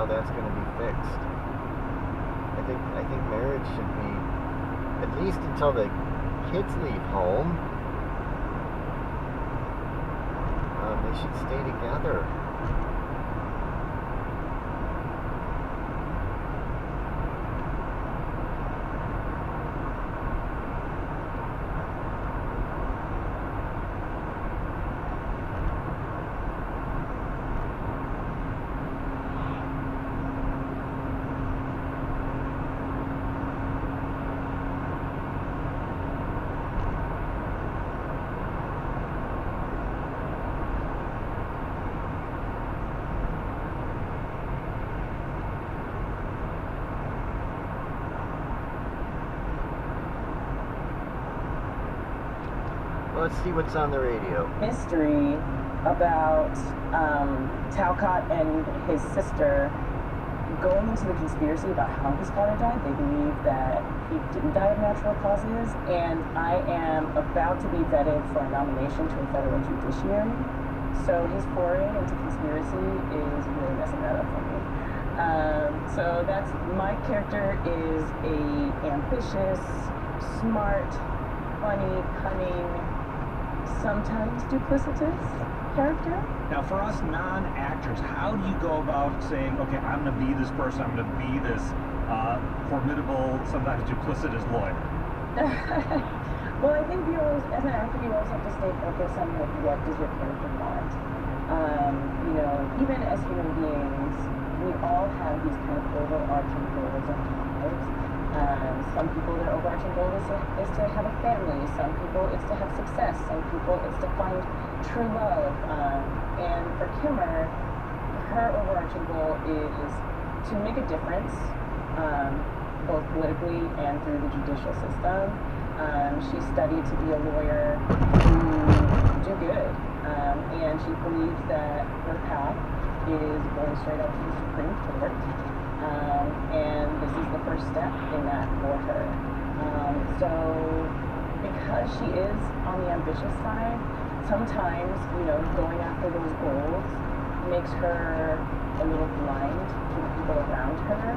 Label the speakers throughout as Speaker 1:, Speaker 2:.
Speaker 1: how that's going to be fixed. I think marriage should be, at least until the kids leave home, they should stay together. Let's see what's on the radio.
Speaker 2: Mystery about Talcott and his sister going into the conspiracy about how his father died. They believe that he didn't die of natural causes, and I am about to be vetted for a nomination to a federal judiciary. So his foray into conspiracy is really messing that up for me. So that's, my character is a ambitious, smart, funny, cunning, sometimes duplicitous character.
Speaker 3: Now, for us non-actors, how do you go about saying, okay, I'm going to be this person, I'm going to be this formidable, sometimes duplicitous lawyer?
Speaker 2: Well, I think you always, as an actor, you always have to stay focused on like, what does your character want. You know, even as human beings, we all have these kind of overarching goals in our lives. Some people, their overarching goal is to have a family. Some people, it's to have success. Some people, it's to find true love. And for Kimmer, her overarching goal is to make a difference, both politically and through the judicial system. She studied to be a lawyer to do good. And she believes that her path is going straight up to the Supreme Court. And this is the first step in that for her. So because she is on the ambitious side, sometimes, you know, going after those goals makes her a little blind to the people around her,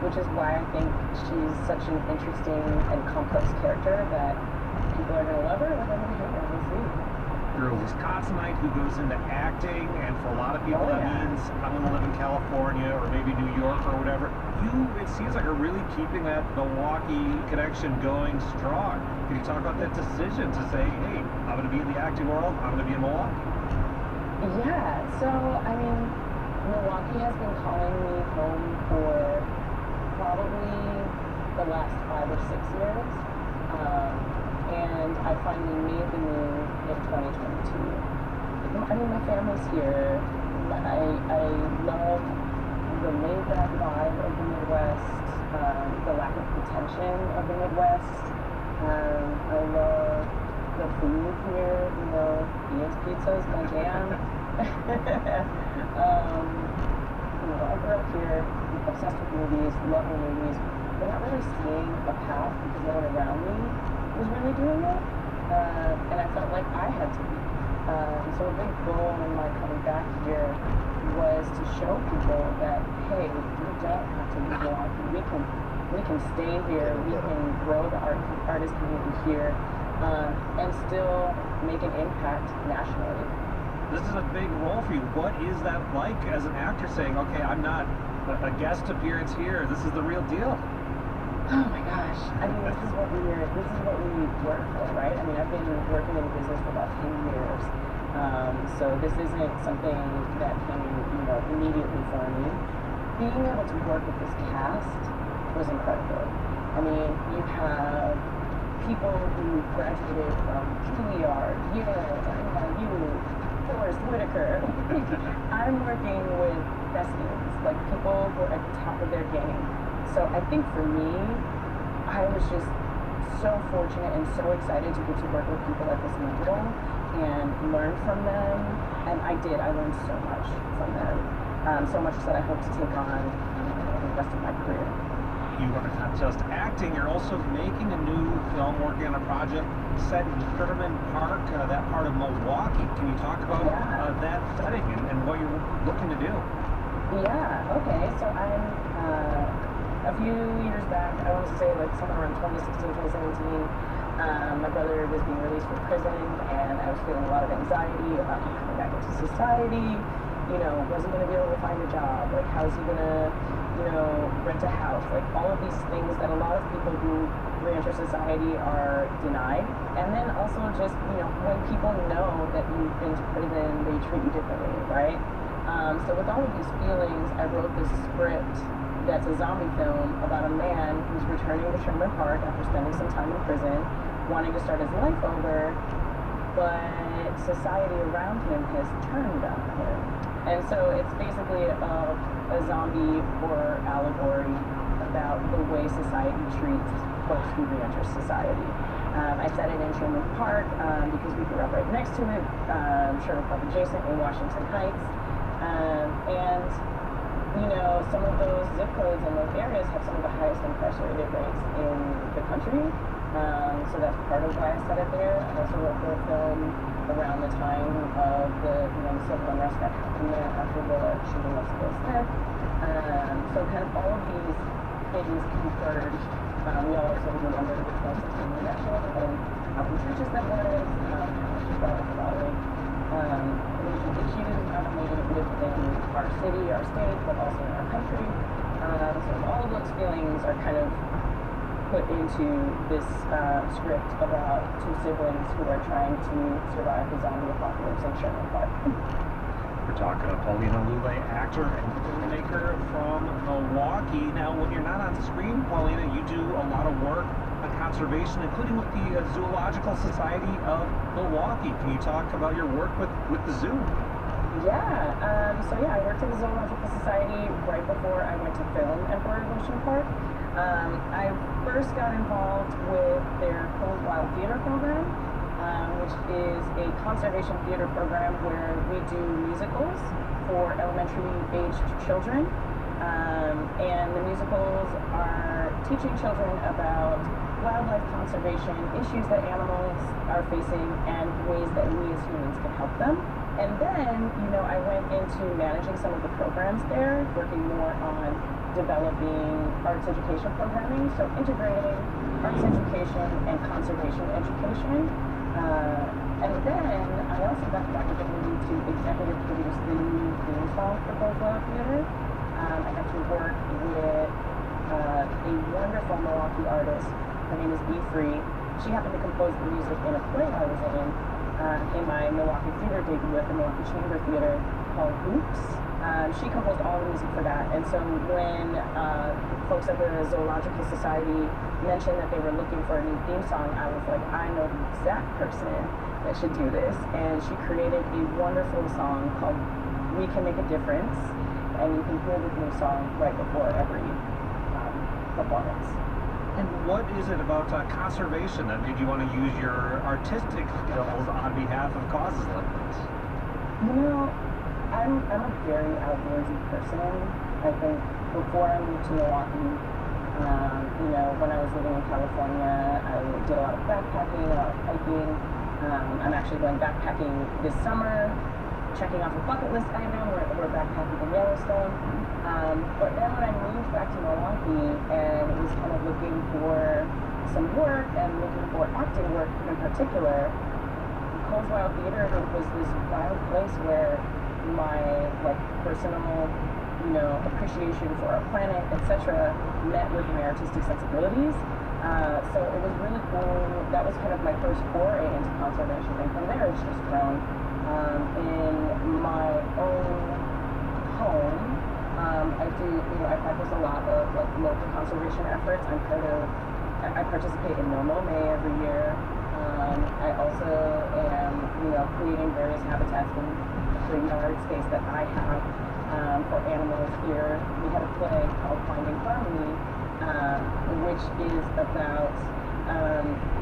Speaker 2: which is why I think she's such an interesting and complex character that people are going to love her or they're going to hate her. We'll see.
Speaker 3: You're a Wisconsinite who goes into acting, and for a lot of people that means I'm going to live in California or maybe New York or whatever. It seems like you're really keeping that Milwaukee connection going strong. Can you talk about that decision to say, hey, I'm going to be in the acting world, I'm going to be in Milwaukee?
Speaker 2: Yeah, so, I mean, Milwaukee has been calling me home for probably the last 5 or 6 years. And I finally made the move in 2022. I mean, my family's here. I love the laid-back vibe of the Midwest, the lack of pretension of the Midwest. I love the food here, you know, Ian's Pizza is my jam. You know, I grew up here, obsessed with movies, love movies, but not really seeing a path because no one around me was really doing it, and I felt like I had to be. So a big goal in my coming back here was to show people that, hey, we don't have to leave Milwaukee. We can stay here. We can grow the artist community here, and still make an impact nationally.
Speaker 3: This is a big role for you. What is that like as an actor saying, okay, I'm not a guest appearance here. This is the real deal.
Speaker 2: Oh my gosh. I mean, this is what we work for, right? I mean, I've been working in business for about 10 years. So this isn't something that came, you know, immediately for me. Being able to work with this cast was incredible. I mean, you have people who graduated from Juilliard, Yale, NYU, Forrest Whitaker. I'm working with thespians, like people who are at the top of their game. So I think for me, I was just so fortunate and so excited to get to work with people at this level and learn from them. And I did. I learned so much from them. So much that I hope to take on the rest of my career.
Speaker 3: You are not just acting, you're also making a new film, working on a project set in Sherman Park, that part of Milwaukee. Can you talk about that setting and what you're looking to do?
Speaker 2: Yeah, okay. So I'm a few years back, I want to say like somewhere around 2016, 2017, my brother was being released from prison and I was feeling a lot of anxiety about him coming back into society. You know, was he going to be able to find a job? Like, how's he going to, you know, rent a house? Like, all of these things that a lot of people who re-enter society are denied. And then also just, you know, when people know that you've been to prison, they treat you differently, right? So with all of these feelings, I wrote this script that's a zombie film about a man who's returning to Sherman Park after spending some time in prison, wanting to start his life over, but society around him has turned on him. And so it's basically a zombie horror allegory about the way society treats folks who re-enter society. I set it in Sherman Park because we grew up right next to it, Sherman Park adjacent in Washington Heights. And, you know, some of those zip codes in those areas have some of the highest incarcerated rates in the country. So that's part of why I set it there. I also wrote the film around the time of the, you know, the civil unrest that happened there after the shooting of Will Smith. So kind of all of these things conferred. We also remember the 2016 election and how contentious that was, how much it brought up about it. The issues not only within our city, our state, but also in our country. So all of those feelings are kind of put into this script about two siblings who are trying to survive the zombie apocalypse in Sherman Park.
Speaker 3: We're talking to Paulina Lule, actor and filmmaker from Milwaukee. Now, when you're not on screen, Paulina, you do a lot of work on conservation, including with the Zoological Society of Milwaukee. Can you talk about your work with the zoo?
Speaker 2: Yeah, I worked at the Zoological Society right before I went to film Emperor of Ocean Park. I first got involved with their Cold Wild Theater program, which is a conservation theater program where we do musicals for elementary-aged children. And the musicals are teaching children about wildlife conservation, issues that animals are facing, and ways that we as humans can help them. And then, you know, I went into managing some of the programs there, working more on developing arts education programming, so integrating arts education and conservation education. And then I also got the opportunity to executive produce the new theme song for Cold Wild Theater. I got to work with a wonderful Milwaukee artist. Her name is Be Free. She happened to compose the music in a play I was in my Milwaukee theater debut at the Milwaukee Chamber Theater called Hoops. She composed all the music for that. And so when folks at the Zoological Society mentioned that they were looking for a new theme song, I was like, I know the exact person that should do this. And she created a wonderful song called We Can Make a Difference. And you can hear the theme song right before every performance.
Speaker 3: And what is it about conservation that made you want to use your artistic skills on behalf of causes like this?
Speaker 2: You know, I'm a very outdoorsy person. I think before I moved to Milwaukee, you know, when I was living in California, I did a lot of backpacking, a lot of hiking. I'm actually going backpacking this summer, checking off a bucket list item. We're backpacking in Yellowstone. But then when I moved back to Milwaukee and was kind of looking for some work and looking for acting work in particular, Cold Wild Theater was this wild place where my personal, you know, appreciation for our planet, etc., met with my artistic sensibilities. So it was really cool. That was kind of my first foray into conservation, and from there it's just grown. In my own home, I practice a lot of local conservation efforts. I participate in No Mow May every year. I also am, you know, creating various habitats in the yard space that I have for animals here. We had a play called Finding Harmony, which is about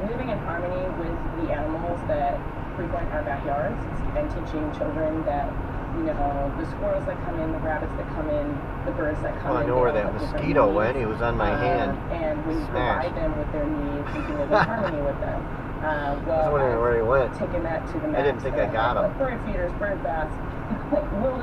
Speaker 2: living in harmony with the animals that frequent our backyards and teaching children that, you know, the squirrels that come in, the rabbits that come in, the birds that come in.
Speaker 1: I know where that mosquito went. He was on my hand.
Speaker 2: And when you provide them with their needs, you can live in harmony with them.
Speaker 1: I was wondering where he went.
Speaker 2: Taking that to the max.
Speaker 1: I didn't think I got him.
Speaker 2: Bird feeders, bird baths, like wilderness